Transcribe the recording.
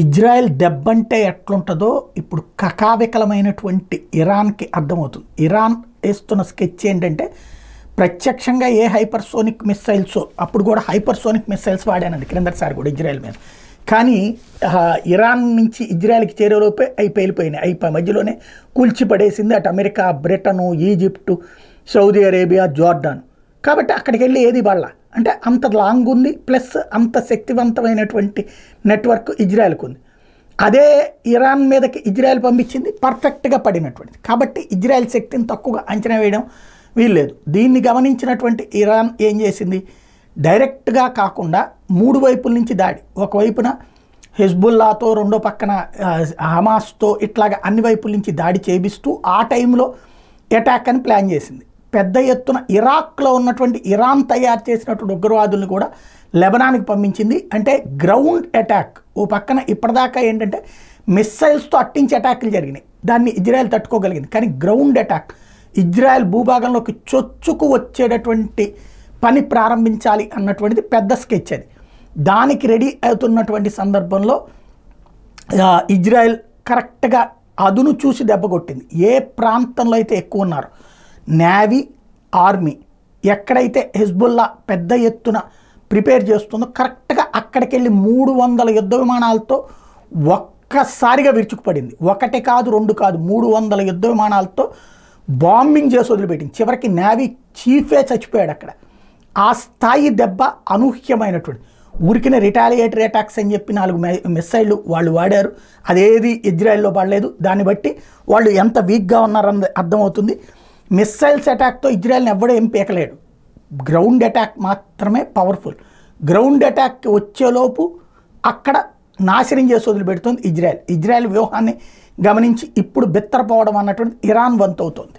Israel దెబ్బంటే ఎట్లుంటుందో ఇప్పుడు కకావికలమైనటువంటి ఇరాన్కి అర్థమవుతుంది. ఇరాన్ వేస్తున్న స్కెచ్ ఏంటంటే ప్రత్యక్షంగా ఏ హైపర్సోనిక్ మిస్సైల్స్, అప్పుడు కూడా హైపర్సోనిక్ మిస్సైల్స్ వాడానండి క్రిందటిసారి కూడా ఇజ్రాయెల్ మీద. కానీ ఇరాన్ నుంచి ఇజ్రాయెల్కి చేరేలోపే అవి పేలిపోయినాయి. అవి మధ్యలోనే కూల్చిపడేసింది అటు America, Britain, Egypt, Saudi Arabia, Jordan. కాబట్టి అక్కడికి వెళ్ళి ఏది వాళ్ళ అంటే అంత లాంగ్ ఉంది, ప్లస్ అంత శక్తివంతమైనటువంటి నెట్వర్క్ ఇజ్రాయెల్కి ఉంది. అదే ఇరాన్ మీదకి ఇజ్రాయెల్ పంపించింది పర్ఫెక్ట్గా పడినటువంటిది. కాబట్టి ఇజ్రాయెల్ శక్తిని తక్కువగా అంచనా వేయడం వీల్లేదు. దీన్ని గమనించినటువంటి ఇరాన్ ఏం చేసింది, డైరెక్ట్గా కాకుండా మూడు వైపుల నుంచి దాడి, ఒకవైపున హెజ్బుల్లాతో, రెండో పక్కన హమాస్తో, ఇట్లాగా అన్ని వైపుల నుంచి దాడి చేపిస్తూ ఆ టైంలో అటాక్ అని ప్లాన్ చేసింది. పెద్ద ఎత్తున ఇరాక్లో ఉన్నటువంటి ఇరాన్ తయారు చేసినటువంటి ఉగ్రవాదులను కూడా లెబనాన్కి పంపించింది. అంటే గ్రౌండ్ అటాక్. ఓ పక్కన ఇప్పటిదాకా ఏంటంటే మిస్సైల్స్తో అట్టించి అటాక్లు జరిగినాయి, దాన్ని ఇజ్రాయెల్ తట్టుకోగలిగింది. కానీ గ్రౌండ్ అటాక్, ఇజ్రాయెల్ భూభాగంలోకి చొచ్చుకు వచ్చేటటువంటి పని ప్రారంభించాలి అన్నటువంటిది పెద్ద స్కెచ్. అది దానికి రెడీ అవుతున్నటువంటి సందర్భంలో ఇజ్రాయెల్ కరెక్ట్గా అదును చూసి దెబ్బ కొట్టింది. ఏ ప్రాంతంలో అయితే ఎక్కువ ఉన్నారో నేవీ, ఆర్మీ, ఎక్కడైతే హెజ్బుల్లా పెద్ద ఎత్తున ప్రిపేర్ చేస్తుందో కరెక్ట్గా అక్కడికి వెళ్ళి 300 యుద్ధ విమానాలతో ఒక్కసారిగా విరుచుకుపడింది. ఒకటి కాదు, రెండు కాదు, 300 యుద్ధ విమానాలతో బాంబింగ్ చేసి వదిలిపెట్టింది. చివరికి నేవీ చీఫే చచ్చిపోయాడు అక్కడ. ఆ స్థాయి దెబ్బ అనూహ్యమైనటువంటి. ఊరికిన రిటాలియేటరీ అటాక్స్ అని చెప్పి 4 మిస్సైళ్ళు వాళ్ళు వాడారు, అదేది ఇజ్రాయెల్లో పడలేదు. దాన్ని బట్టి వాళ్ళు ఎంత వీక్గా ఉన్నారన్నది అర్థమవుతుంది. మిస్సైల్స్ అటాక్తో ఇజ్రాయెల్ని ఎవ్వడూ ఏం పీకలేడు. గ్రౌండ్ అటాక్ మాత్రమే పవర్ఫుల్. గ్రౌండ్ అటాక్ వచ్చేలోపు అక్కడ నాశనం చేసి వదిలిపెడుతుంది ఇజ్రాయెల్. ఇజ్రాయెల్ వ్యూహాన్ని గమనించి ఇప్పుడు బిత్తరపోవడం అన్నటువంటి ఇరాన్ వంతవుతోంది.